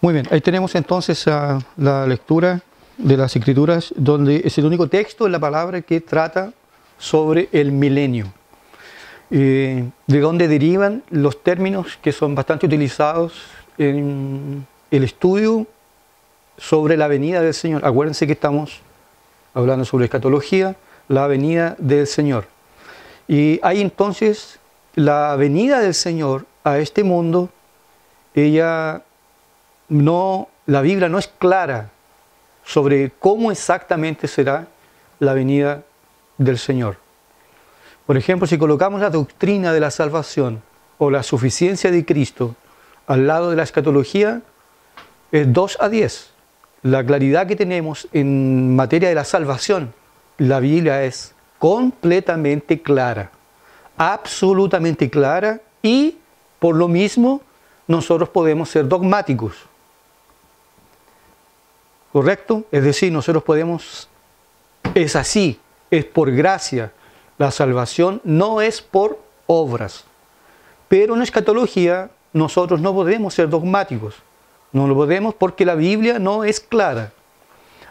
Muy bien, ahí tenemos entonces la lectura de las Escrituras, donde es el único texto en la palabra que trata sobre el milenio. De donde derivan los términos que son bastante utilizados en el estudio sobre la venida del Señor. Acuérdense que estamos hablando sobre escatología, la venida del Señor. Y hay entonces la venida del Señor a este mundo. La Biblia no es clara sobre cómo exactamente será la venida del Señor. Por ejemplo, si colocamos la doctrina de la salvación o la suficiencia de Cristo al lado de la escatología, es 2-10. La claridad que tenemos en materia de la salvación, la Biblia es completamente clara, absolutamente clara, y por lo mismo nosotros podemos ser dogmáticos. ¿Correcto? Es decir, nosotros podemos, es así, es por gracia. La salvación no es por obras. Pero en escatología nosotros no podemos ser dogmáticos. No lo podemos porque la Biblia no es clara.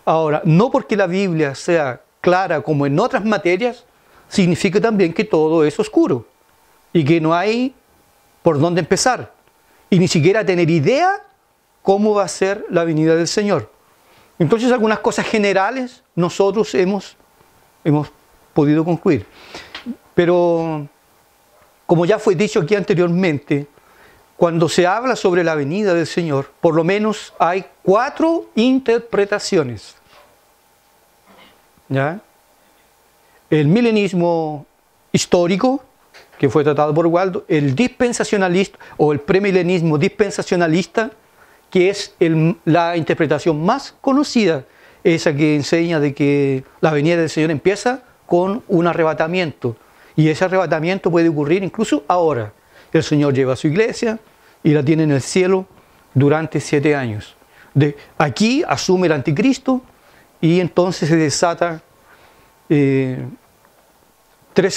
Ahora, no porque la Biblia sea clara como en otras materias, significa también que todo es oscuro y que no hay por dónde empezar y ni siquiera tener idea cómo va a ser la venida del Señor. Entonces, algunas cosas generales nosotros hemos podido concluir. Pero, como ya fue dicho aquí anteriormente, cuando se habla sobre la venida del Señor, por lo menos hay 4 interpretaciones. ¿Ya? El milenismo histórico, que fue tratado por Waldo, el dispensacionalista o el premilenismo dispensacionalista, que es la interpretación más conocida, esa que enseña de que la venida del Señor empieza con un arrebatamiento, y ese arrebatamiento puede ocurrir incluso ahora. El Señor lleva a su iglesia y la tiene en el cielo durante 7 años. Aquí asume el anticristo y entonces se desata 3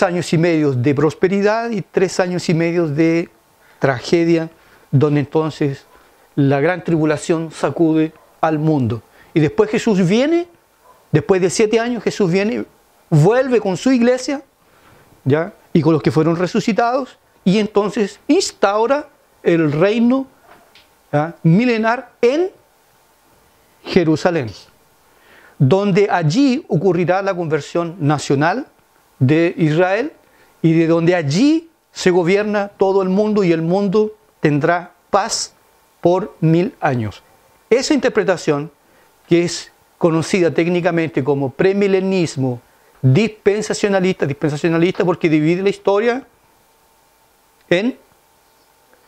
años y medio de prosperidad y 3 años y medio de tragedia, donde entonces la gran tribulación sacude al mundo. Y después Jesús viene, después de 7 años Jesús viene, vuelve con su iglesia, ¿ya? Y con los que fueron resucitados, y entonces instaura el reino, ¿ya?, milenar en Jerusalén, donde allí ocurrirá la conversión nacional de Israel y de donde allí se gobierna todo el mundo y el mundo tendrá paz por 1000 años. Esa interpretación, que es conocida técnicamente como premilenismo dispensacionalista porque divide la historia en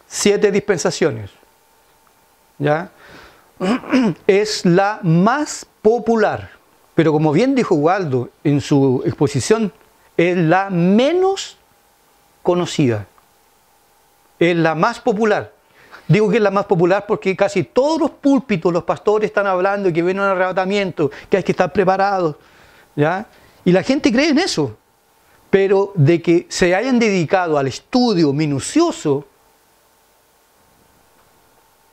7 dispensaciones, ¿ya? Es la más popular, pero como bien dijo Waldo en su exposición, es la menos conocida, es la más popular. Digo que es la más popular porque casi todos los púlpitos, los pastores están hablando de que viene un arrebatamiento, que hay que estar preparados, ¿ya? Y la gente cree en eso, pero de que se hayan dedicado al estudio minucioso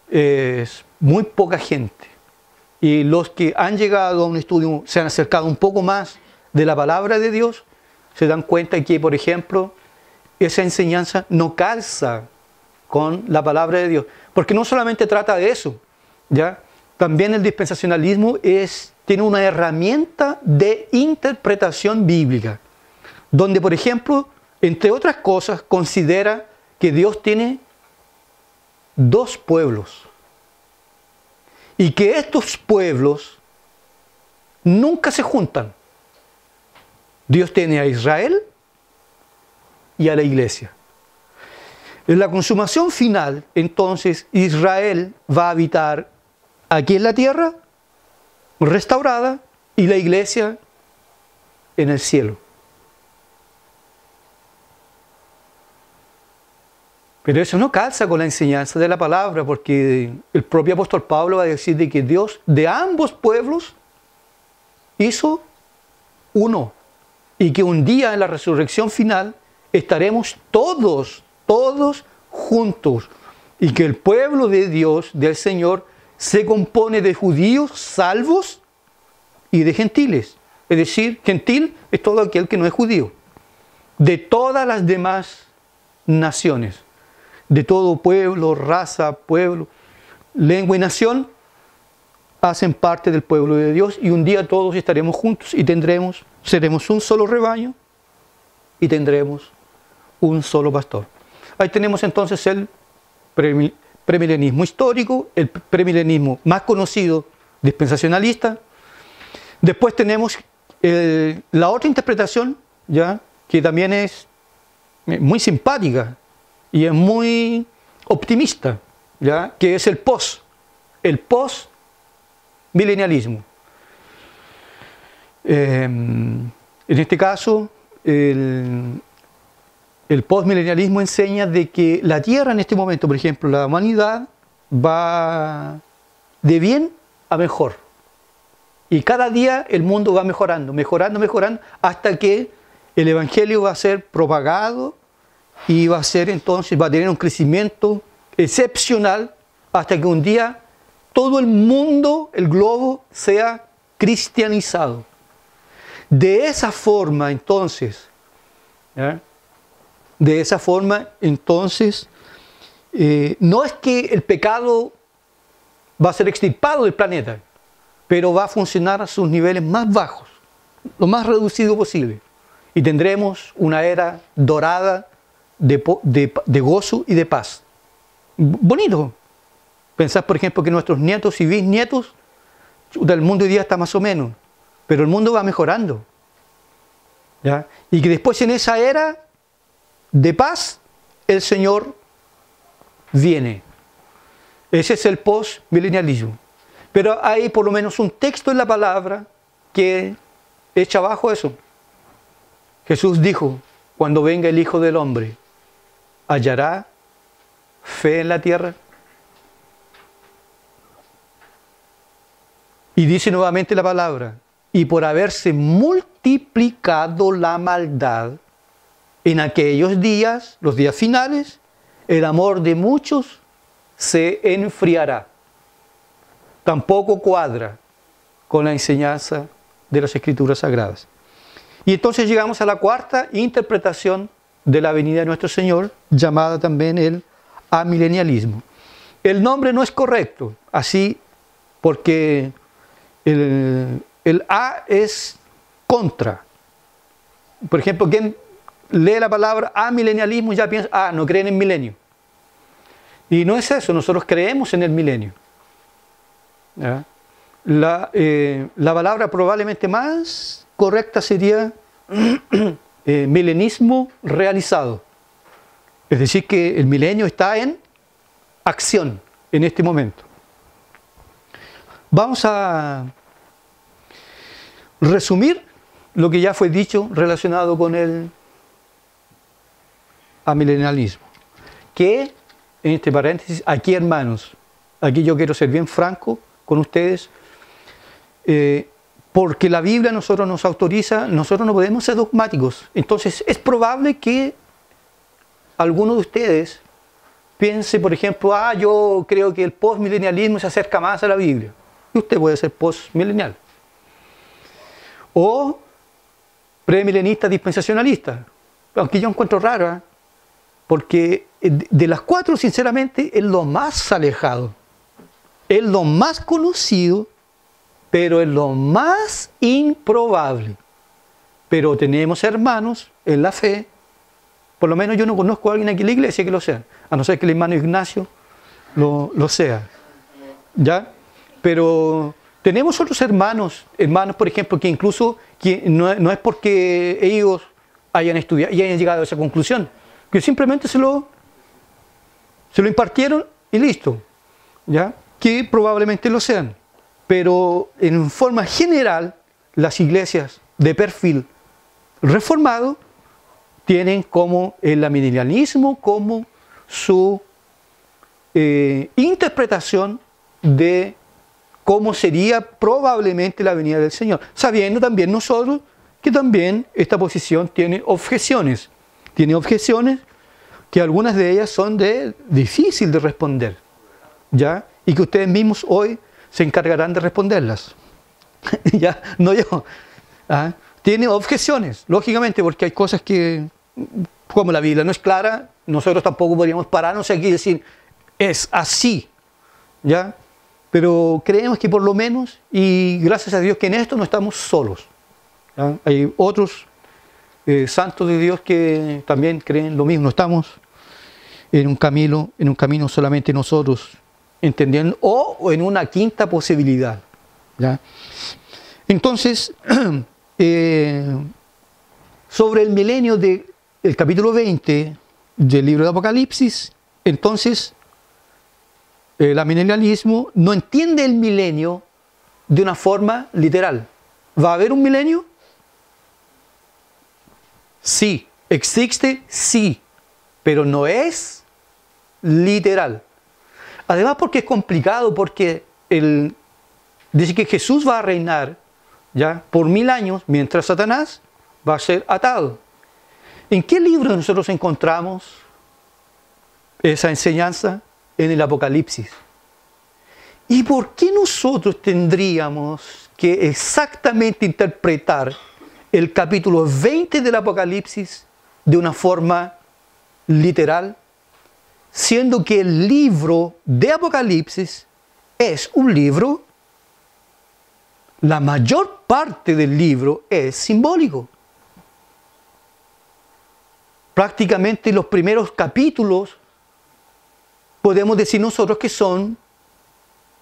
es muy poca gente. Y los que han llegado a un estudio, se han acercado un poco más de la palabra de Dios, se dan cuenta que, por ejemplo, esa enseñanza no calza con la palabra de Dios, porque no solamente trata de eso, ¿ya? También el dispensacionalismo tiene una herramienta de interpretación bíblica, donde, por ejemplo, entre otras cosas, considera que Dios tiene 2 pueblos y que estos pueblos nunca se juntan. Dios tiene a Israel y a la iglesia. En la consumación final, entonces, Israel va a habitar aquí en la tierra, restaurada, y la iglesia en el cielo. Pero eso no calza con la enseñanza de la palabra, porque el propio apóstol Pablo va a decir de que Dios de ambos pueblos hizo uno, y que un día en la resurrección final estaremos todos juntos, y que el pueblo de Dios, del Señor, se compone de judíos salvos y de gentiles. Es decir, gentil es todo aquel que no es judío. De todas las demás naciones, de todo pueblo, raza, pueblo, lengua y nación, hacen parte del pueblo de Dios, y un día todos estaremos juntos y seremos un solo rebaño y tendremos un solo pastor. Ahí tenemos entonces el premilenismo histórico, el premilenismo más conocido, dispensacionalista. Después tenemos la otra interpretación, ¿ya?, que también es muy simpática y es muy optimista, ¿ya?, que es el postmilenialismo. En este caso, el postmilenialismo enseña de que la Tierra en este momento, por ejemplo, la humanidad, va de bien a mejor. Y cada día el mundo va mejorando, hasta que el Evangelio va a ser propagado y va a tener un crecimiento excepcional, hasta que un día todo el mundo, el globo, sea cristianizado. De esa forma, entonces, ¿ya?, no es que el pecado va a ser extirpado del planeta, pero va a funcionar a sus niveles más bajos, lo más reducido posible. Y tendremos una era dorada de gozo y de paz. Bonito. Pensad, por ejemplo, que nuestros nietos y bisnietos, el mundo hoy día está más o menos, pero el mundo va mejorando, ¿ya? Y que después, en esa era de paz, el Señor viene. Ese es el postmilenialismo. Pero hay por lo menos un texto en la palabra que echa abajo eso. Jesús dijo: cuando venga el Hijo del Hombre, ¿hallará fe en la tierra? Y dice nuevamente la palabra: y por haberse multiplicado la maldad en aquellos días, los días finales, el amor de muchos se enfriará. Tampoco cuadra con la enseñanza de las Escrituras Sagradas. Y entonces llegamos a la cuarta interpretación de la venida de nuestro Señor, llamada también el amilenialismo. El nombre no es correcto, así, porque el A es contra. Por ejemplo, quien lee la palabra amilenialismo ya piensa: no creen en milenio. Y no es eso, nosotros creemos en el milenio. ¿Ya? La palabra probablemente más correcta sería milenismo realizado. Es decir, que el milenio está en acción en este momento. Vamos a resumir lo que ya fue dicho relacionado con el amilenialismo. Que, en este paréntesis, aquí, hermanos, aquí yo quiero ser bien franco con ustedes, porque la Biblia a nosotros nos autoriza, nosotros no podemos ser dogmáticos. Entonces es probable que alguno de ustedes piense, por ejemplo: yo creo que el postmilenialismo se acerca más a la Biblia. Y usted puede ser postmilenial. O premilenista dispensacionalista. Aunque yo encuentro raro, porque de las cuatro, sinceramente, es lo más alejado. Es lo más conocido, pero es lo más improbable. Pero tenemos hermanos en la fe. Por lo menos yo no conozco a alguien aquí en la iglesia que lo sea, a no ser que el hermano Ignacio lo sea. ¿Ya? Pero tenemos otros hermanos, por ejemplo, que incluso no es porque ellos hayan estudiado y hayan llegado a esa conclusión, que simplemente se lo impartieron y listo, ¿ya? Que probablemente lo sean. Pero en forma general, las iglesias de perfil reformado tienen como el amilenialismo como su interpretación de cómo sería probablemente la venida del Señor, sabiendo también nosotros que también esta posición tiene objeciones. Tiene objeciones que algunas de ellas son difícil de responder, ¿ya? y que ustedes mismos hoy se encargarán de responderlas. Ya, no yo. ¿Ah? Tiene objeciones, lógicamente, porque hay cosas que, como la Biblia no es clara, nosotros tampoco podríamos pararnos aquí y decir, es así, ¿ya? Pero creemos que por lo menos, y gracias a Dios que en esto no estamos solos, ¿ya? Hay otros santos de Dios que también creen lo mismo, no estamos en un camino solamente nosotros, entendiendo, o en una quinta posibilidad, ¿ya? Entonces, sobre el milenio del capítulo 20 del libro de Apocalipsis, entonces el amilenialismo no entiende el milenio de una forma literal. ¿Va a haber un milenio? Sí. ¿Existe? Sí. Pero no es literal. Además porque es complicado, porque dice que Jesús va a reinar, ¿ya?, por 1000 años, mientras Satanás va a ser atado. ¿En qué libro nosotros encontramos esa enseñanza? En el Apocalipsis. ¿Y por qué nosotros tendríamos que exactamente interpretar el capítulo 20 del Apocalipsis de una forma literal, siendo que el libro de Apocalipsis es un libro, la mayor parte del libro es simbólico? Prácticamente los primeros capítulos podemos decir nosotros que son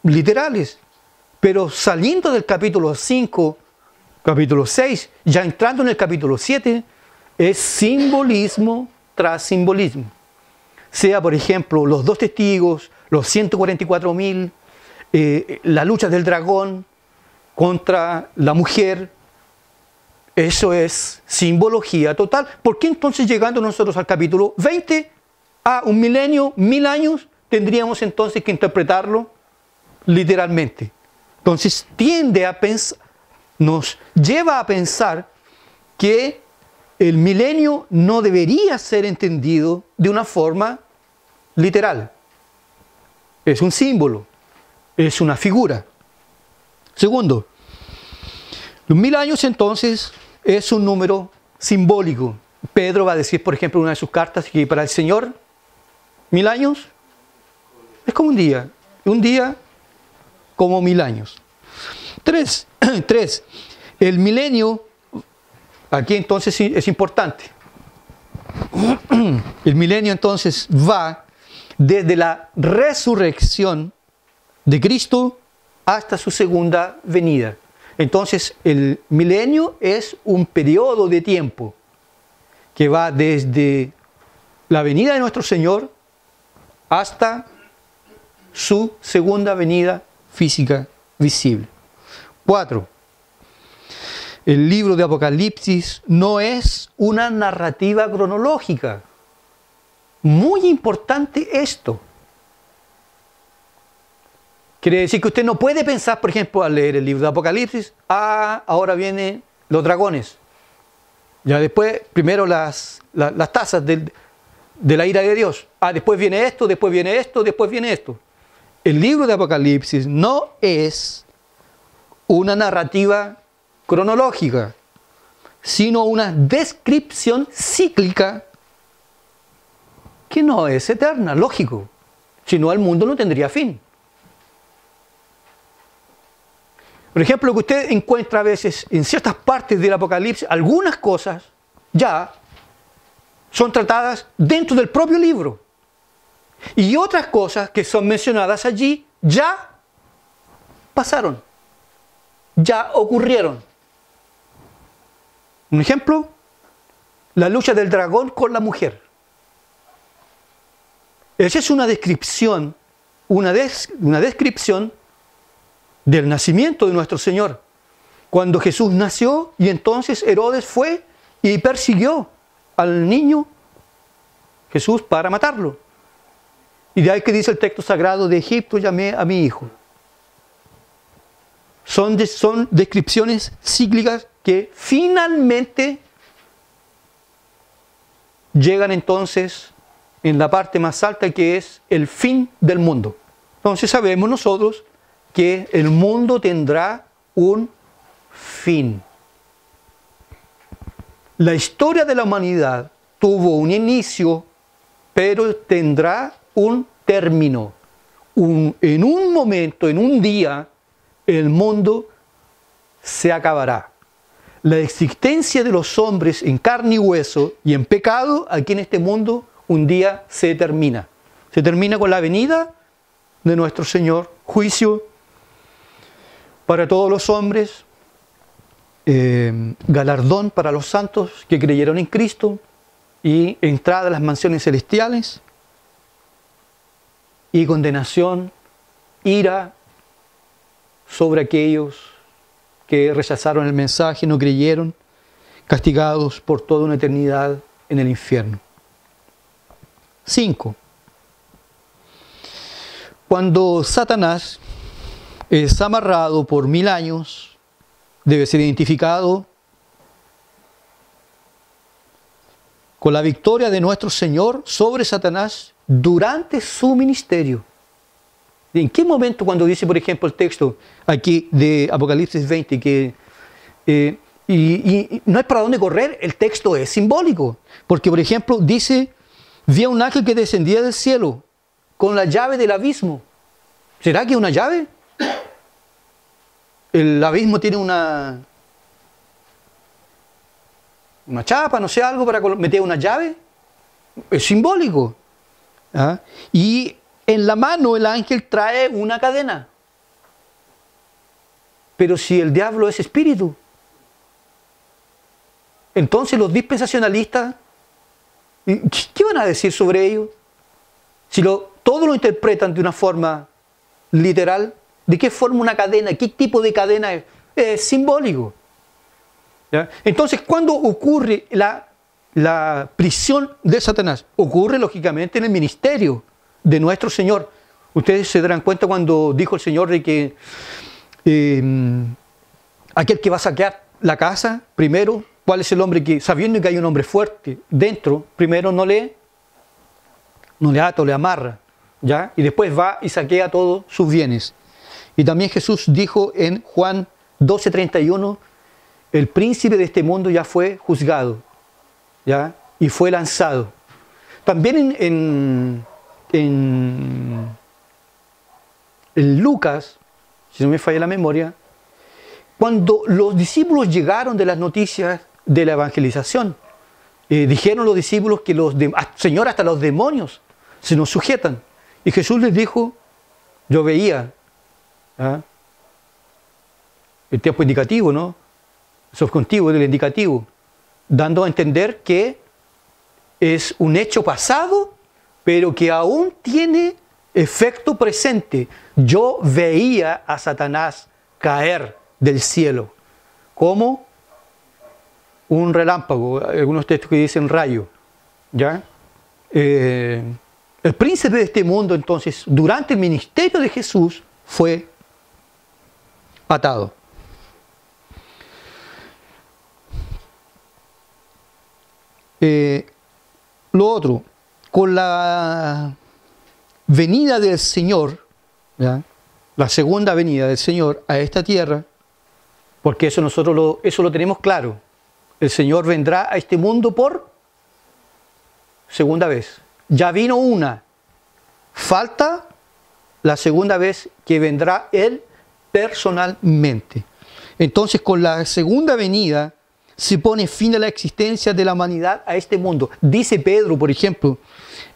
literales, pero saliendo del capítulo 5, capítulo 6, ya entrando en el capítulo 7, es simbolismo tras simbolismo. Sea, por ejemplo, los 2 testigos, los 144.000, la lucha del dragón contra la mujer. Eso es simbología total. ¿Por qué entonces, llegando nosotros al capítulo 20, a un milenio, 1000 años, tendríamos entonces que interpretarlo literalmente? Entonces tiende a pensar, nos lleva a pensar que el milenio no debería ser entendido de una forma literal. Es un símbolo, es una figura. Segundo, los 1000 años entonces es un número simbólico. Pedro va a decir, por ejemplo, en una de sus cartas, que para el Señor 1000 años es como un día como 1000 años. 3. El milenio, aquí entonces es importante. El milenio entonces va desde la resurrección de Cristo hasta su segunda venida. Entonces el milenio es un periodo de tiempo que va desde la venida de nuestro Señor hasta su segunda venida física visible. 4. El libro de Apocalipsis no es una narrativa cronológica. Muy importante esto. Quiere decir que usted no puede pensar, por ejemplo, al leer el libro de Apocalipsis, ahora vienen los dragones. Ya después, primero las tazas de la ira de Dios. Después viene esto, después viene esto, después viene esto. El libro de Apocalipsis no es una narrativa cronológica, sino una descripción cíclica que no es eterna, lógico. Si no, el mundo no tendría fin. Por ejemplo, que usted encuentra a veces en ciertas partes del Apocalipsis, algunas cosas ya son tratadas dentro del propio libro. Y otras cosas que son mencionadas allí ya pasaron, ya ocurrieron. Un ejemplo, la lucha del dragón con la mujer. Esa es una descripción, una descripción del nacimiento de nuestro Señor. Cuando Jesús nació y entonces Herodes fue y persiguió al niño Jesús para matarlo. Y de ahí que dice el texto sagrado: de Egipto llamé a mi hijo. Son descripciones cíclicas que finalmente llegan entonces en la parte más alta, que es el fin del mundo. Entonces sabemos nosotros que el mundo tendrá un fin. La historia de la humanidad tuvo un inicio, pero tendrá un término. En un momento, en un día, el mundo se acabará. La existencia de los hombres en carne y hueso y en pecado aquí en este mundo un día se termina. Se termina con la venida de nuestro Señor, juicio para todos los hombres, galardón para los santos que creyeron en Cristo y entrada a las mansiones celestiales y condenación, ira sobre aquellos que rechazaron el mensaje, no creyeron, castigados por toda una eternidad en el infierno. 5. Cuando Satanás es amarrado por 1000 años, debe ser identificado con la victoria de nuestro Señor sobre Satanás durante su ministerio. ¿En qué momento cuando dice, por ejemplo, el texto aquí de Apocalipsis 20, que y no hay para dónde correr, el texto es simbólico? Porque, por ejemplo, dice, vi a un ángel que descendía del cielo con la llave del abismo. ¿Será que es una llave? El abismo tiene una chapa, no sé, algo para meter una llave. Es simbólico. ¿Ah? Y en la mano el ángel trae una cadena. Pero si el diablo es espíritu, entonces los dispensacionalistas, ¿qué van a decir sobre ello? Si todos lo interpretan de una forma literal, ¿de qué forma una cadena? ¿Qué tipo de cadena es? Es simbólico. ¿Ya? Entonces, ¿cuándo ocurre la prisión de Satanás? Ocurre, lógicamente, en el ministerio de nuestro Señor. Ustedes se darán cuenta cuando dijo el Señor de que aquel que va a saquear la casa, primero, ¿cuál es el hombre que, sabiendo que hay un hombre fuerte dentro, primero no le ata o le amarra, ¿ya? Y después va y saquea todos sus bienes. Y también Jesús dijo en Juan 12:31, el príncipe de este mundo ya fue juzgado, ¿ya? Y fue lanzado. También en Lucas, si no me falla la memoria, cuando los discípulos llegaron de las noticias de la evangelización, dijeron los discípulos que Señor, hasta los demonios se nos sujetan. Y Jesús les dijo, yo veía, ¿ah? El tiempo indicativo, ¿no? Subjuntivo del indicativo, dando a entender que es un hecho pasado, pero que aún tiene efecto presente. Yo veía a Satanás caer del cielo, como un relámpago, algunos textos que dicen rayo, ¿ya? El príncipe de este mundo, entonces, durante el ministerio de Jesús, fue atado. Lo otro, con la venida del Señor, ¿ya? La segunda venida del Señor a esta tierra, porque eso nosotros eso lo tenemos claro. El Señor vendrá a este mundo por segunda vez. Ya vino una. Falta la segunda vez que vendrá Él personalmente. Entonces, con la segunda venida se pone fin a la existencia de la humanidad a este mundo. Dice Pedro, por ejemplo,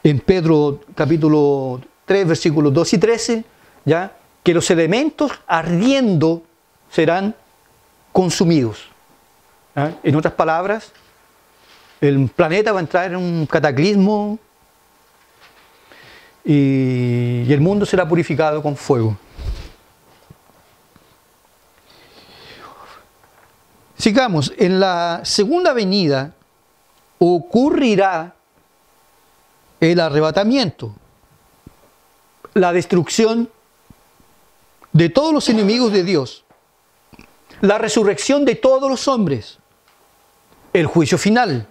en Pedro capítulo 3, versículos 2 y 13, ¿ya? Que los elementos ardiendo serán consumidos. ¿Ya? En otras palabras, el planeta va a entrar en un cataclismo y el mundo será purificado con fuego. Sigamos, en la segunda venida ocurrirá el arrebatamiento, la destrucción de todos los enemigos de Dios, la resurrección de todos los hombres, el juicio final,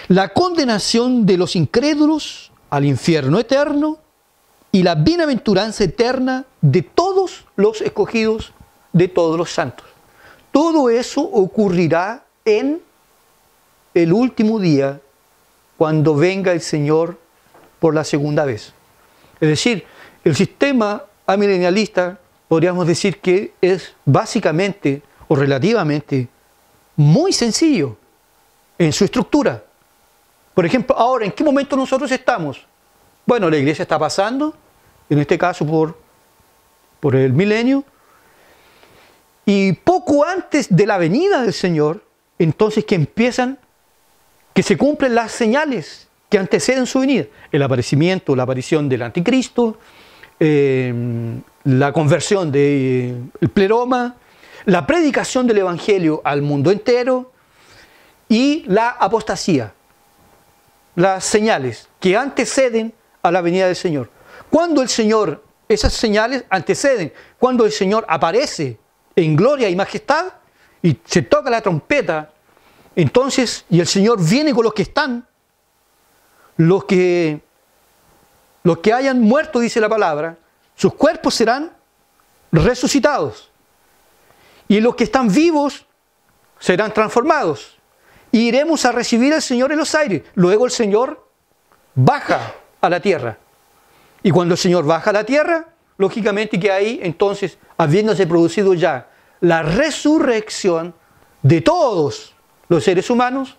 la condenación de los incrédulos al infierno eterno y la bienaventuranza eterna de todos los escogidos, de todos los santos. Todo eso ocurrirá en el último día, cuando venga el Señor por la segunda vez. Es decir, el sistema amilenialista, podríamos decir que es básicamente o relativamente muy sencillo en su estructura. Por ejemplo, ahora, ¿en qué momento nosotros estamos? Bueno, la iglesia está pasando, en este caso por el milenio, y poco antes de la venida del Señor, entonces que se cumplen las señales que anteceden su venida. El aparecimiento, la aparición del anticristo, la conversión del pleroma, la predicación del evangelio al mundo entero y la apostasía. Las señales que anteceden a la venida del Señor. Cuando el Señor, esas señales anteceden, cuando el Señor aparece en gloria y majestad y se toca la trompeta, entonces, y el Señor viene con los que están, los que hayan muerto, dice la palabra, sus cuerpos serán resucitados. Y los que están vivos serán transformados. Y iremos a recibir al Señor en los aires. Luego el Señor baja a la tierra. Y cuando el Señor baja a la tierra, lógicamente que ahí, entonces, habiéndose producido ya la resurrección de todos los seres humanos,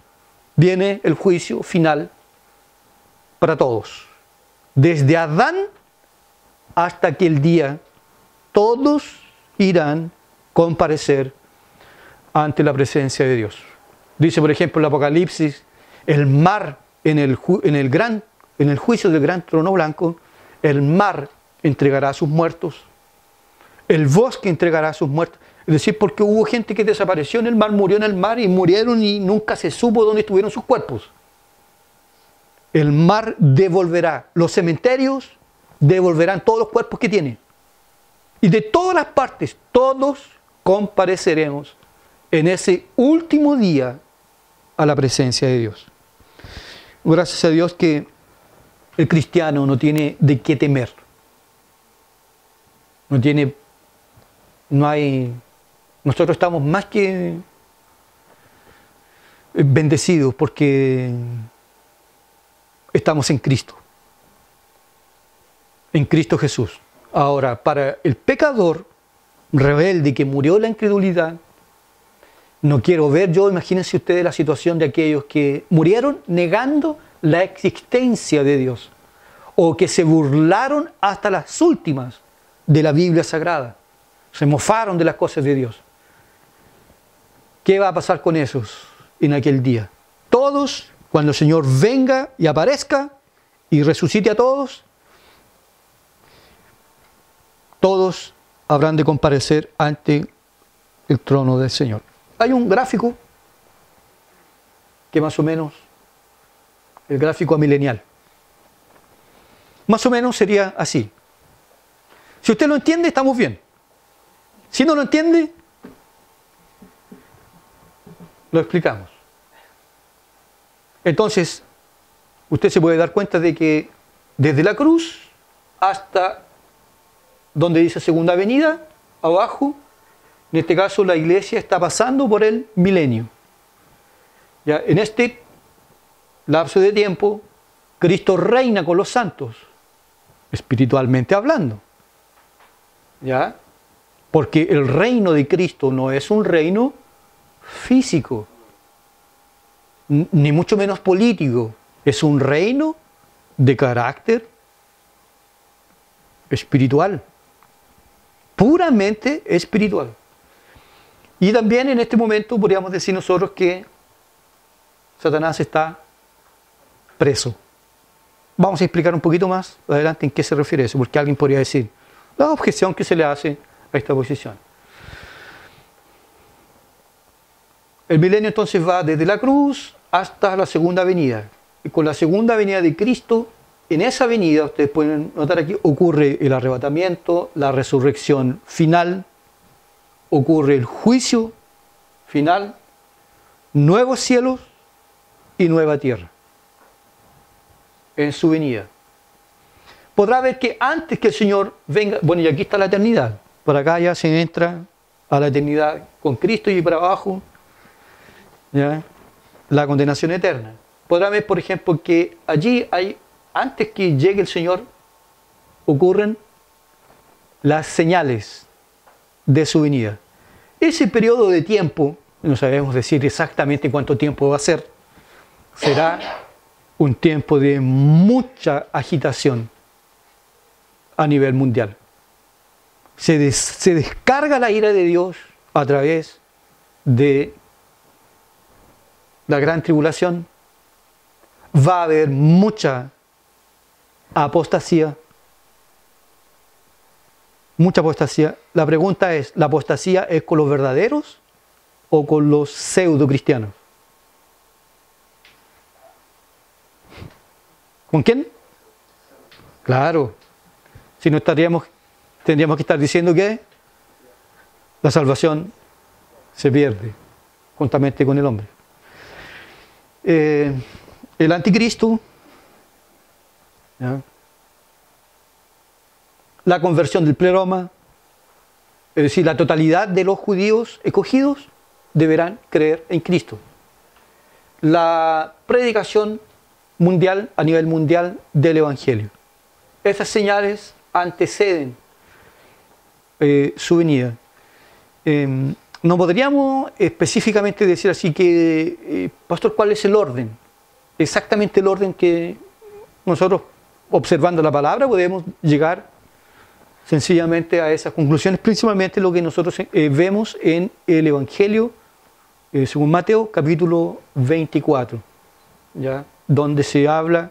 viene el juicio final para todos. Desde Adán hasta aquel día, todos irán a comparecer ante la presencia de Dios. Dice, por ejemplo, el Apocalipsis, el mar en el juicio del gran trono blanco, el mar entregará a sus muertos, el bosque entregará a sus muertos. Es decir, porque hubo gente que desapareció en el mar, murió en el mar y murieron y nunca se supo dónde estuvieron sus cuerpos. El mar devolverá, los cementerios devolverán todos los cuerpos que tienen. Y de todas las partes, todos compareceremos en ese último día a la presencia de Dios. Gracias a Dios que el cristiano no tiene de qué temer. Nosotros estamos más que bendecidos porque estamos en Cristo Jesús. Ahora, para el pecador rebelde que murió en la incredulidad, no quiero ver yo, imagínense ustedes la situación de aquellos que murieron negando la existencia de Dios o que se burlaron hasta las últimas de la Biblia Sagrada, se mofaron de las cosas de Dios. ¿Qué va a pasar con esos en aquel día? Todos, cuando el Señor venga y aparezca y resucite a todos, todos habrán de comparecer ante el trono del Señor. Hay un gráfico que más o menos, el gráfico amilenial, más o menos sería así. Si usted lo entiende, estamos bien. Si no lo entiende, lo explicamos. Entonces, usted se puede dar cuenta de que desde la cruz hasta donde dice segunda venida, abajo, en este caso la iglesia está pasando por el milenio. Ya, en este lapso de tiempo, Cristo reina con los santos, espiritualmente hablando. ¿Ya? Porque el reino de Cristo no es un reino físico, ni mucho menos político. Es un reino de carácter espiritual, puramente espiritual. Y también en este momento podríamos decir nosotros que Satanás está preso. Vamos a explicar un poquito más adelante en qué se refiere eso, porque alguien podría decir la objeción que se le hace a esta posición. El milenio entonces va desde la cruz hasta la segunda venida. Y con la segunda venida de Cristo, en esa venida, ustedes pueden notar aquí, ocurre el arrebatamiento, la resurrección final, ocurre el juicio final, nuevos cielos y nueva tierra en su venida. podrá ver que antes que el Señor venga, bueno, y aquí está la eternidad, por acá ya se entra a la eternidad con Cristo y para abajo, ¿ya? La condenación eterna. Podrá ver, por ejemplo, que allí hay, antes que llegue el Señor, ocurren las señales de su venida. Ese periodo de tiempo, no sabemos decir exactamente cuánto tiempo va a ser, será un tiempo de mucha agitación a nivel mundial. Se descarga la ira de Dios a través de la gran tribulación. Va a haber mucha apostasía. Mucha apostasía. La pregunta es, ¿la apostasía es con los verdaderos o con los pseudo cristianos? ¿Con quién? Claro. Si no tendríamos que estar diciendo que la salvación se pierde juntamente con el hombre. El anticristo, ¿ya? La conversión del pleroma, es decir, la totalidad de los judíos escogidos deberán creer en Cristo. La predicación mundial, a nivel mundial, del Evangelio. Esas señales anteceden su venida. No podríamos específicamente decir así que, pastor, ¿cuál es el orden? Exactamente el orden que nosotros, observando la palabra, podemos llegar sencillamente a esas conclusiones, principalmente lo que nosotros vemos en el Evangelio, según Mateo, capítulo 24, ¿ya? Donde se habla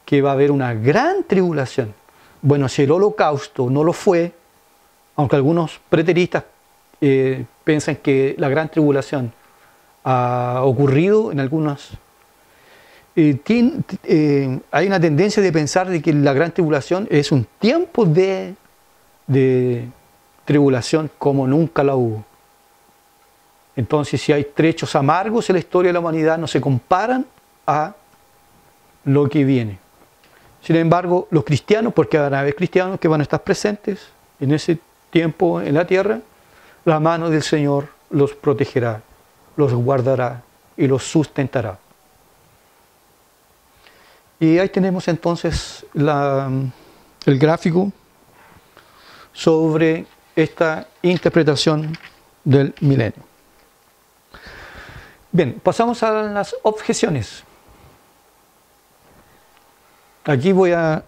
que va a haber una gran tribulación. Bueno, si el holocausto no lo fue, aunque algunos preteristas piensan que la gran tribulación ha ocurrido en algunas... hay una tendencia de pensar de que la gran tribulación es un tiempo de tribulación como nunca la hubo. Entonces, si hay trechos amargos en la historia de la humanidad, no se comparan a lo que viene. Sin embargo, los cristianos, porque van a haber cristianos que van a estar presentes en ese tiempo en la tierra, la mano del Señor los protegerá, los guardará y los sustentará. Y ahí tenemos entonces el gráfico sobre esta interpretación del milenio. Bien, pasamos a las objeciones. Aquí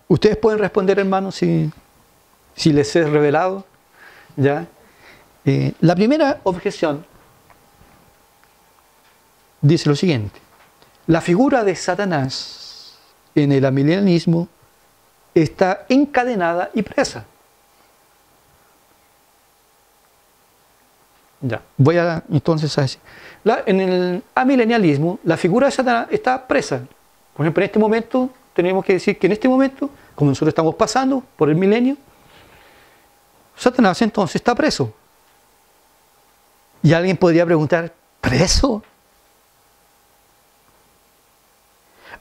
ustedes pueden responder, hermanos, si les es revelado, ¿ya? La primera objeción dice lo siguiente: la figura de Satanás en el amilenialismo está encadenada y presa. Ya, voy entonces a decir. En el amilenialismo, la figura de Satanás está presa. Por ejemplo, en este momento, tenemos que decir que en este momento, como nosotros estamos pasando por el milenio, Satanás entonces está preso. Y alguien podría preguntar, ¿preso?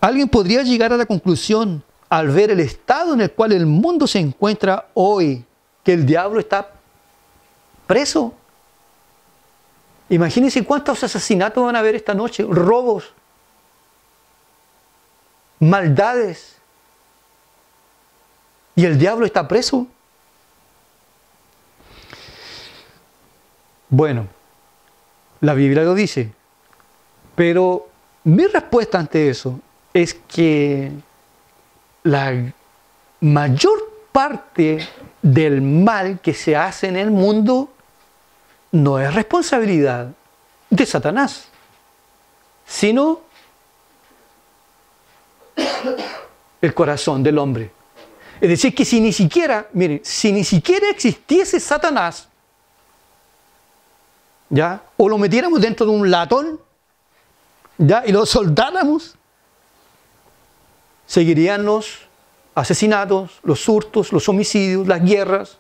Alguien podría llegar a la conclusión, al ver el estado en el cual el mundo se encuentra hoy, que el diablo está preso. Imagínense cuántos asesinatos van a haber esta noche, robos, maldades, y el diablo está preso. Bueno, la Biblia lo dice, pero mi respuesta ante eso es que la mayor parte del mal que se hace en el mundo no es responsabilidad de Satanás, sino el corazón del hombre. Es decir, que si ni siquiera existiese Satanás, ¿ya? O lo metiéramos dentro de un latón, ¿ya? Y lo soldáramos, seguirían los asesinatos, los hurtos, los homicidios, las guerras.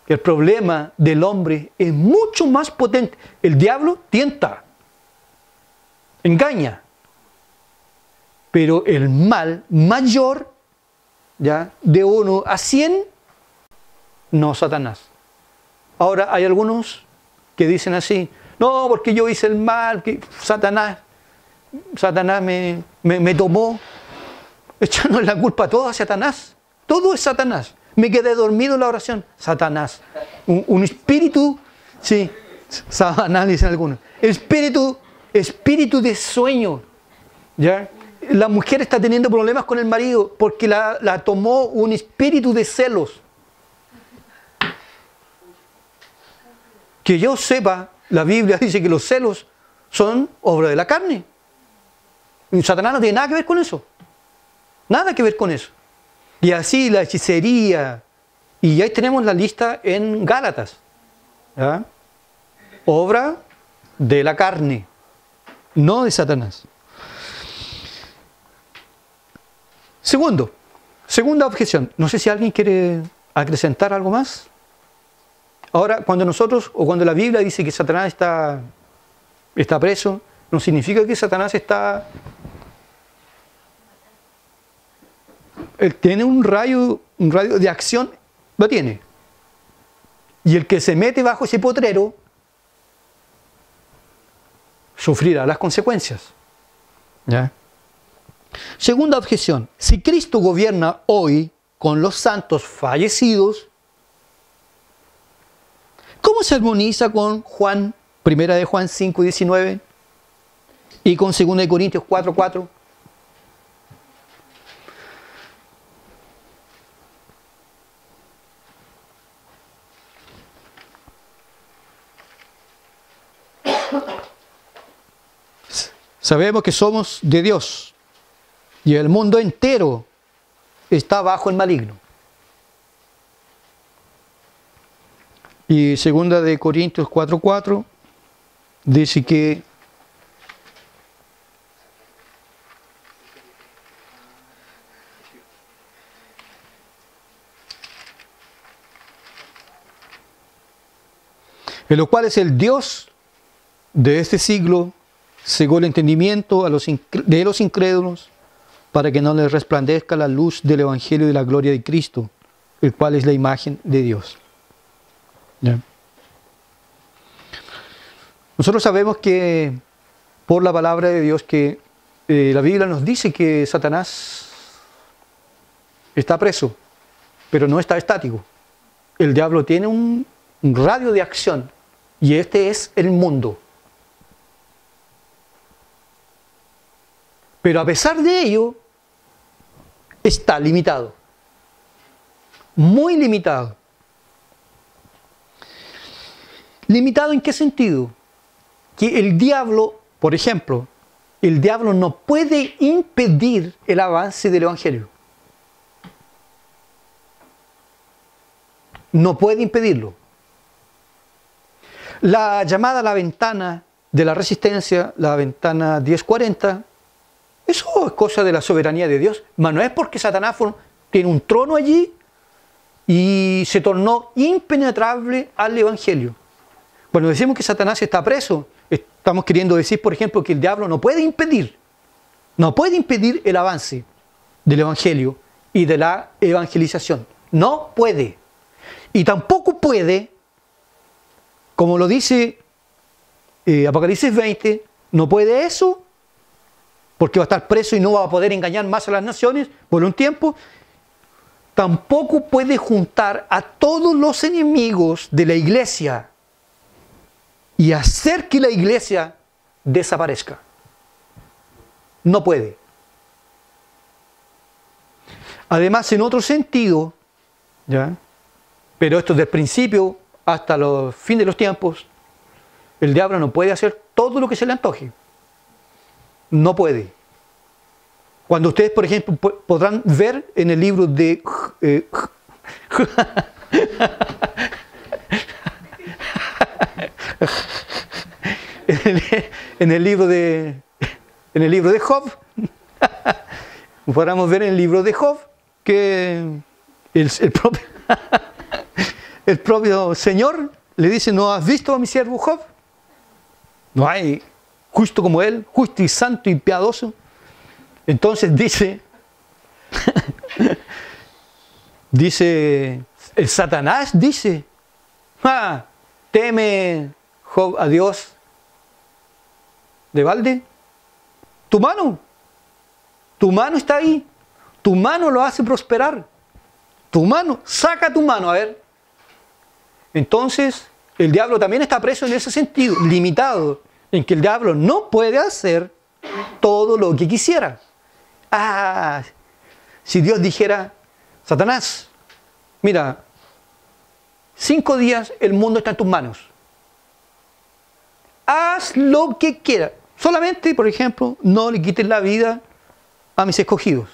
El problema del hombre es mucho más potente. El diablo tienta, engaña, pero el mal mayor ¿ya? De 1 a 100, no Satanás. Ahora hay algunos que dicen así, no, porque yo hice el mal, que Satanás me tomó, echando la culpa a todo a Satanás. Todo es Satanás. Me quedé dormido en la oración. Satanás. Un espíritu, sí, Satanás dicen algunos. Espíritu de sueño. ¿Ya? La mujer está teniendo problemas con el marido porque la tomó un espíritu de celos. Que yo sepa, la Biblia dice que los celos son obra de la carne. Y Satanás no tiene nada que ver con eso. Nada que ver con eso. Y así la hechicería. Y ahí tenemos la lista en Gálatas. ¿Ya? Obra de la carne, no de Satanás. Segunda objeción. No sé si alguien quiere acrecentar algo más. Ahora, cuando nosotros, o cuando la Biblia dice que Satanás está preso, no significa que Satanás él tiene un radio de acción, lo tiene. Y el que se mete bajo ese potrero sufrirá las consecuencias. ¿Ya? Segunda objeción. Si Cristo gobierna hoy con los santos fallecidos, ¿cómo se armoniza con Primera de Juan 5:19 y con 2 de Corintios 4:4? Sabemos que somos de Dios y el mundo entero está bajo el maligno. Y 2 de Corintios 4:4 dice que en lo cual es el Dios de este siglo, cegó el entendimiento de los incrédulos, para que no les resplandezca la luz del Evangelio de la gloria de Cristo, el cual es la imagen de Dios. ¿Ya? Nosotros sabemos que por la palabra de Dios que la Biblia nos dice que Satanás está preso, pero no está estático. El diablo tiene un radio de acción y este es el mundo. Pero a pesar de ello, está limitado. Muy limitado. ¿Limitado en qué sentido? Que el diablo, por ejemplo, el diablo no puede impedir el avance del Evangelio. No puede impedirlo. La llamada la ventana de la resistencia, la ventana 1040, eso es cosa de la soberanía de Dios. Mas no es porque Satanás tiene un trono allí y se tornó impenetrable al Evangelio. Cuando decimos que Satanás está preso, estamos queriendo decir, por ejemplo, que el diablo no puede impedir el avance del Evangelio y de la evangelización. No puede. Y tampoco puede, como lo dice Apocalipsis 20, no puede eso, porque va a estar preso y no va a poder engañar más a las naciones por un tiempo. Tampoco puede juntar a todos los enemigos de la iglesia y hacer que la iglesia desaparezca. No puede. Además, en otro sentido, ¿ya? Pero esto desde el principio hasta los fines de los tiempos, el diablo no puede hacer todo lo que se le antoje. No puede. Cuando ustedes, por ejemplo, podrán ver en el libro de en el libro de Job, podremos ver en el libro de Job que el propio Señor le dice: ¿no has visto a mi siervo Job? No hay justo como él, justo y santo y piadoso. Entonces dice Dice, el Satanás dice, ¿teme Job a Dios de balde? Tu mano está ahí, tu mano lo hace prosperar, tu mano, saca tu mano, a ver. Entonces, el diablo también está preso en ese sentido, limitado, en que el diablo no puede hacer todo lo que quisiera. Si Dios dijera, Satanás, mira, 5 días el mundo está en tus manos. Haz lo que quieras. Solamente, por ejemplo, no le quites la vida a mis escogidos.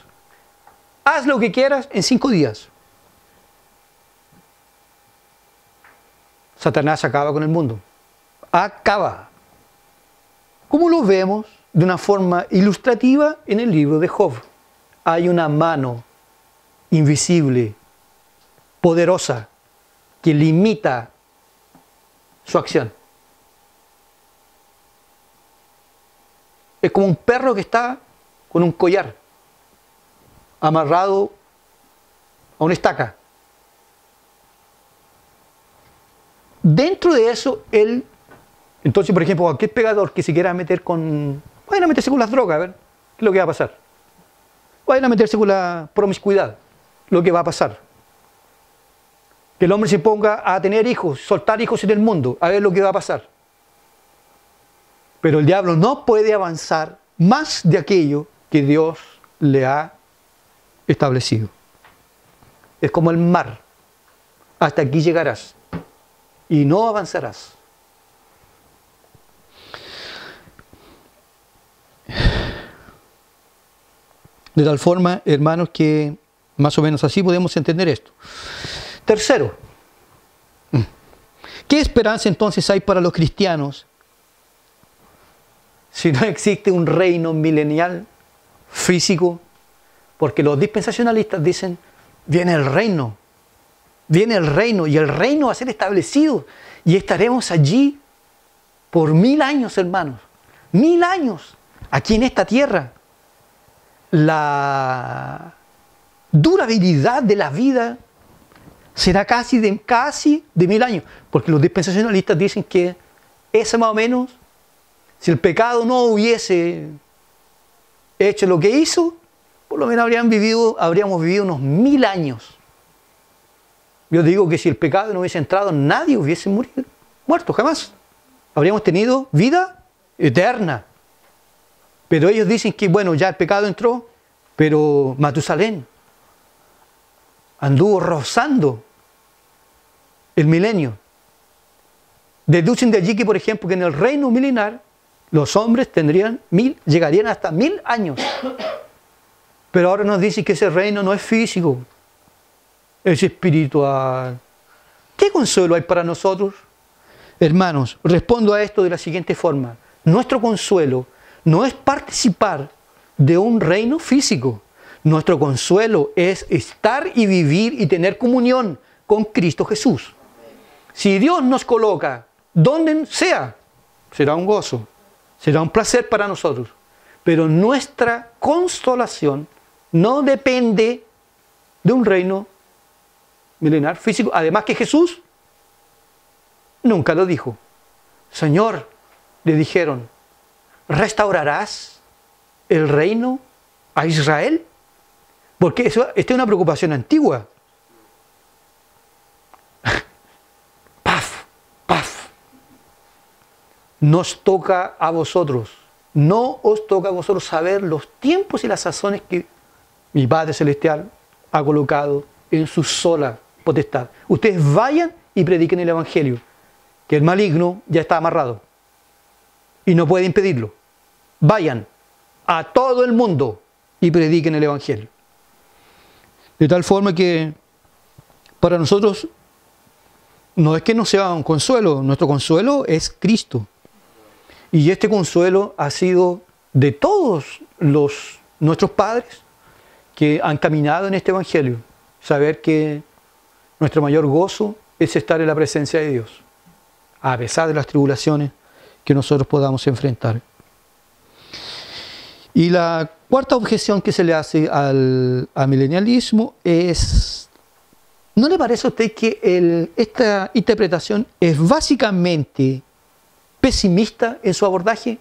Haz lo que quieras en 5 días. Satanás acaba con el mundo. Acaba. Como lo vemos de una forma ilustrativa en el libro de Job. Hay una mano invisible, poderosa, que limita su acción. Es como un perro que está con un collar amarrado a una estaca. Dentro de eso, entonces, por ejemplo, cualquier pegador que se quiera meter vayan a meterse con las drogas, a ver, ¿qué es lo que va a pasar? Vayan a meterse con la promiscuidad, lo que va a pasar. Que el hombre se ponga a tener hijos, soltar hijos en el mundo, a ver lo que va a pasar. Pero el diablo no puede avanzar más de aquello que Dios le ha establecido. Es como el mar. Hasta aquí llegarás y no avanzarás. De tal forma, hermanos, que más o menos así podemos entender esto. Tercero, ¿qué esperanza entonces hay para los cristianos si no existe un reino milenial físico? Porque los dispensacionalistas dicen, viene el reino y el reino va a ser establecido y estaremos allí por 1000 años, hermanos. 1000 años aquí en esta tierra. La durabilidad de la vida será casi de 1000 años, porque los dispensacionalistas dicen que ese más o menos, si el pecado no hubiese hecho lo que hizo, por lo menos habríamos vivido unos 1000 años. Yo digo que si el pecado no hubiese entrado, nadie hubiese muerto jamás. Habríamos tenido vida eterna. Pero ellos dicen que, bueno, ya el pecado entró, pero Matusalén anduvo rozando el milenio. Deducen de allí que, por ejemplo, que en el reino milenar los hombres llegarían hasta 1000 años. Pero ahora nos dicen que ese reino no es físico, es espiritual. ¿Qué consuelo hay para nosotros? Hermanos, respondo a esto de la siguiente forma. Nuestro consuelo no es participar de un reino físico. Nuestro consuelo es estar y vivir y tener comunión con Cristo Jesús. Si Dios nos coloca donde sea, será un gozo, será un placer para nosotros. Pero nuestra consolación no depende de un reino milenar físico. Además que Jesús nunca lo dijo. Señor, le dijeron, ¿restaurarás el reino a Israel? Porque esta es una preocupación antigua. ¡Paf! ¡Paf! Nos toca a vosotros. No os toca a vosotros saber los tiempos y las sazones que mi Padre Celestial ha colocado en su sola potestad. Ustedes vayan y prediquen el Evangelio, que el maligno ya está amarrado y no puede impedirlo. Vayan a todo el mundo y prediquen el Evangelio. De tal forma que para nosotros no es que no sea un consuelo, nuestro consuelo es Cristo. Y este consuelo ha sido de todos nuestros padres que han caminado en este Evangelio. Saber que nuestro mayor gozo es estar en la presencia de Dios, a pesar de las tribulaciones que nosotros podamos enfrentar. Y la cuarta objeción que se le hace al milenialismo es ¿No le parece a usted que esta interpretación es básicamente pesimista en su abordaje?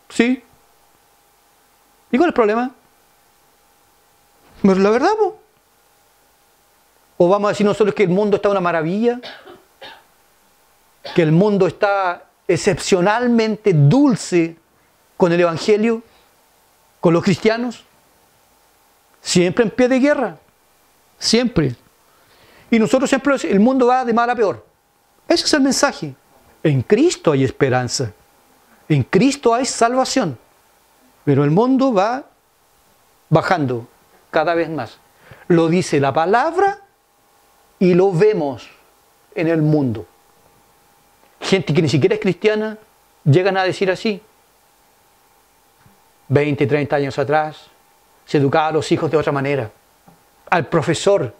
¿Sí? ¿Y cuál es el problema? Pero la verdad, ¿po? ¿O vamos a decir nosotros que el mundo está una maravilla? ¿Que el mundo está excepcionalmente dulce con el Evangelio? ¿Con los cristianos? Siempre en pie de guerra. Siempre. Y nosotros siempre decimos, el mundo va de mal a peor. Ese es el mensaje. En Cristo hay esperanza. En Cristo hay salvación. Pero el mundo va bajando cada vez más. Lo dice la palabra y lo vemos en el mundo. Gente que ni siquiera es cristiana llegan a decir así. 20, 30 años atrás se educaba a los hijos de otra manera. Al profesor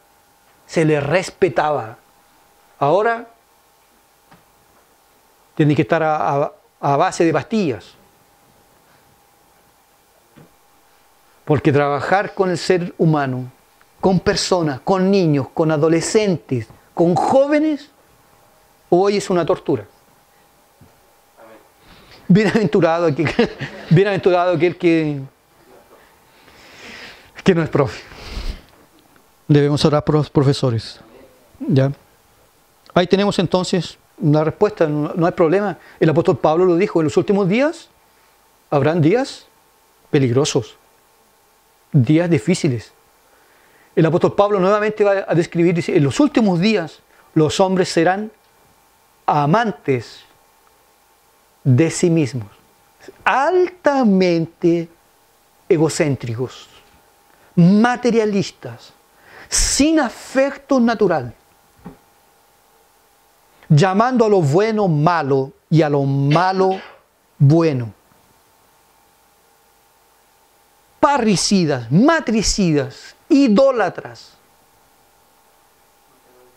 se le respetaba. Ahora tiene que estar a base de pastillas. Porque trabajar con el ser humano, con personas, con niños, con adolescentes, con jóvenes, hoy es una tortura. Bienaventurado aquel que no es profe. Debemos orar por los profesores. ¿Ya? Ahí tenemos entonces una respuesta, no hay problema. El apóstol Pablo lo dijo, en los últimos días habrán días peligrosos, días difíciles. El apóstol Pablo nuevamente va a describir, dice, en los últimos días los hombres serán amantes de sí mismos, altamente egocéntricos, materialistas, sin afecto natural, llamando a lo bueno malo y a lo malo bueno. Parricidas, matricidas, idólatras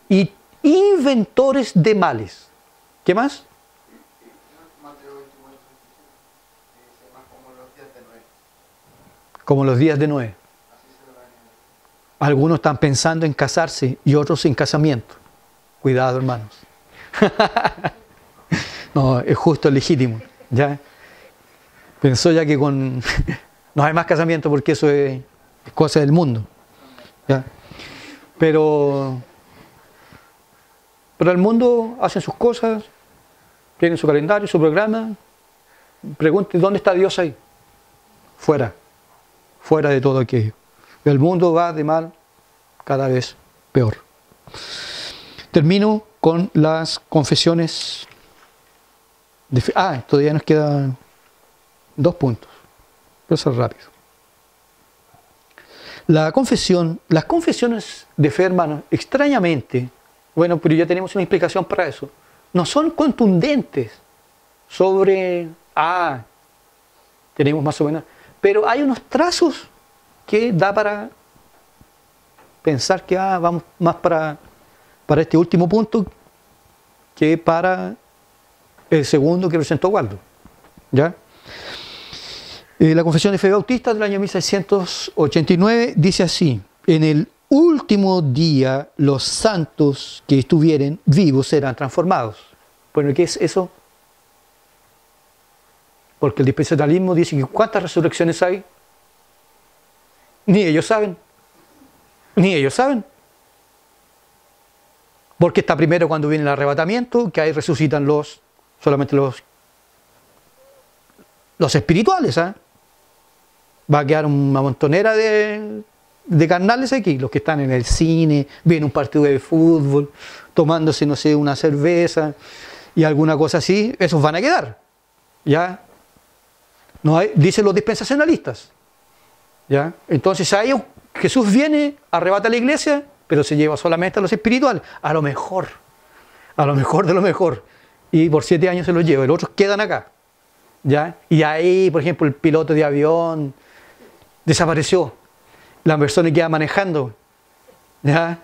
y inventores de males. ¿Qué más? Como los días de Noé. Algunos están pensando en casarse y otros en casamiento. Cuidado, hermanos. No, es justo, es legítimo. ¿Ya? Pensó ya que con... no hay más casamiento porque eso es cosa del mundo. ¿Ya? Pero el mundo hace sus cosas, tiene su calendario, su programa. Pregunte, ¿dónde está Dios ahí? Fuera de todo aquello. El mundo va de mal cada vez peor. Termino con las confesiones de fe. Todavía nos quedan 2 puntos. Voy a ser rápido. Las confesiones de fe, hermanos, extrañamente, bueno, pero ya tenemos una explicación para eso, no son contundentes sobre, tenemos más o menos, pero hay unos trazos que da para pensar que vamos más para este último punto que para el segundo que presentó Waldo. ¿Ya? La Confesión de Fe Bautista del año 1689 dice así: en el último día los santos que estuvieren vivos serán transformados. Bueno, ¿qué es eso? Porque el dispensacionalismo dice que ¿cuántas resurrecciones hay? Ni ellos saben. Porque está primero cuando viene el arrebatamiento, que ahí resucitan solamente los espirituales. Va a quedar una montonera de carnales aquí, los que están en el cine, viene un partido de fútbol, tomándose, no sé, una cerveza y alguna cosa así, esos van a quedar. ¿Ya? No hay, dicen los dispensacionalistas. ¿Ya? Entonces a ellos Jesús viene, arrebata la iglesia, pero se lleva solamente a los espirituales, a lo mejor de lo mejor, y por 7 años se los lleva, y los otros quedan acá. ¿Ya? Y ahí, por ejemplo, el piloto de avión desapareció, la persona que iba manejando, ¿ya?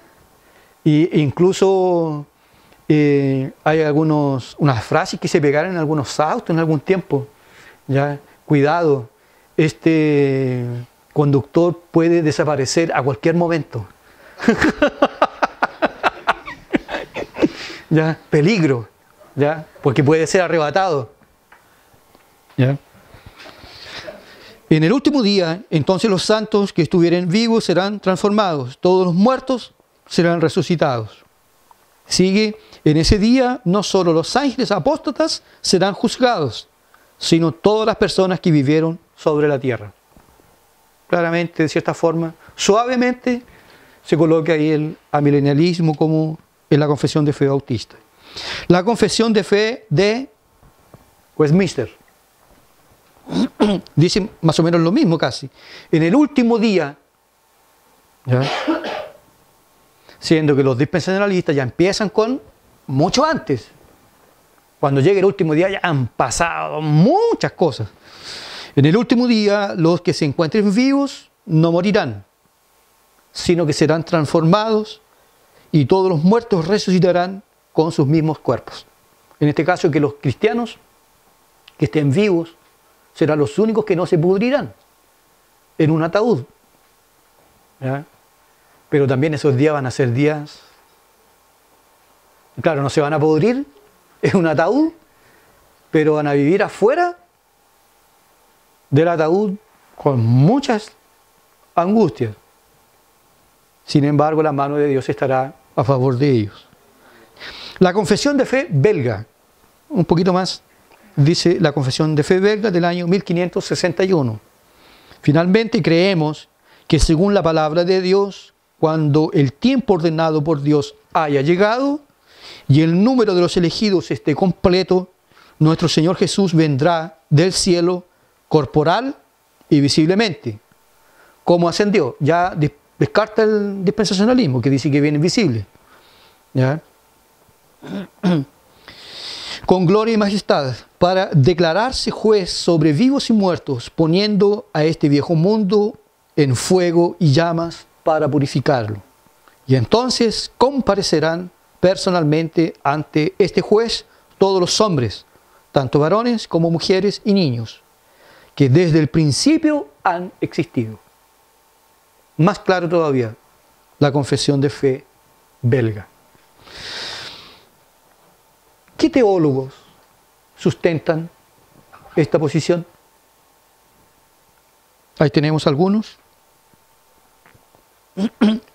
Y incluso hay unas frases que se pegaron en algunos autos en algún tiempo, ¿ya? Cuidado, conductor puede desaparecer a cualquier momento. ¿Ya? Peligro, ¿ya? Porque puede ser arrebatado. ¿Ya? En el último día, entonces los santos que estuvieren vivos serán transformados, todos los muertos serán resucitados. Sigue, en ese día no solo los ángeles apóstatas serán juzgados, sino todas las personas que vivieron sobre la tierra. Claramente, de cierta forma, suavemente, se coloca ahí el amilenialismo como en la confesión de fe bautista. La confesión de fe de Westminster dice más o menos lo mismo casi. En el último día, ¿ya? Siendo que los dispensacionalistas ya empiezan con mucho antes. Cuando llegue el último día ya han pasado muchas cosas. En el último día los que se encuentren vivos no morirán, sino que serán transformados y todos los muertos resucitarán con sus mismos cuerpos. En este caso, que los cristianos que estén vivos serán los únicos que no se pudrirán en un ataúd. ¿Ya? Pero también esos días van a ser días, claro, no se van a pudrir en un ataúd, pero van a vivir afuera del ataúd con muchas angustias. Sin embargo, la mano de Dios estará a favor de ellos. La confesión de fe belga, un poquito más, dice la confesión de fe belga del año 1561. Finalmente creemos que según la palabra de Dios, cuando el tiempo ordenado por Dios haya llegado y el número de los elegidos esté completo, nuestro Señor Jesús vendrá del cielo corporal y visiblemente. ¿Cómo ascendió? Ya descarta el dispensacionalismo, que dice que viene invisible. ¿Ya? Con gloria y majestad, para declararse juez sobre vivos y muertos, poniendo a este viejo mundo en fuego y llamas para purificarlo. Y entonces comparecerán personalmente ante este juez todos los hombres, tanto varones como mujeres y niños, que desde el principio han existido. Más claro todavía, la confesión de fe belga. ¿Qué teólogos sustentan esta posición? Ahí tenemos algunos.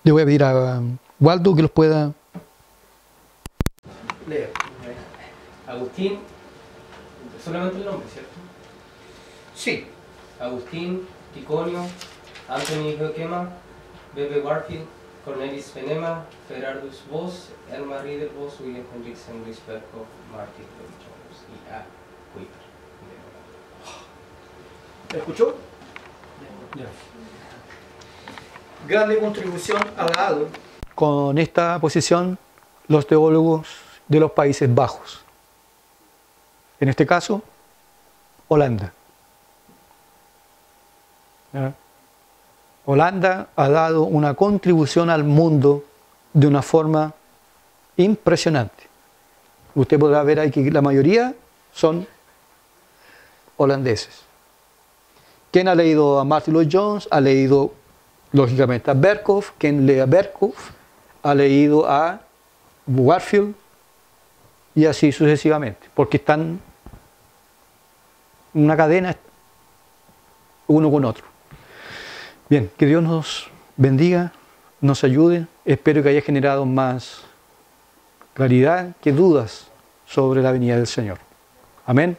Le voy a pedir a Waldo que los pueda leer. Agustín, solamente el nombre, ¿cierto? Sí. Agustín, Ticonio, Anthony Joquema, B.B. Warfield, Cornelis Venema, Gerardus Voss, Elmar Rieder Voss, William Hendrickson, Luis Berkhoff, Martin Lloyd Jones y A. Kuiper. ¿Escuchó? Ya. Grande contribución ha dado con esta posición los teólogos de los Países Bajos. En este caso, Holanda. ¿Ya? Holanda ha dado una contribución al mundo de una forma impresionante. Usted podrá ver ahí que la mayoría son holandeses. ¿Quién ha leído a Martin Lloyd Jones? Ha leído, lógicamente, a Berkhoff. Quien lee a Berkhoff ha leído a Warfield y así sucesivamente, porque están en una cadena uno con otro. Bien, que Dios nos bendiga, nos ayude. Espero que haya generado más claridad que dudas sobre la venida del Señor. Amén.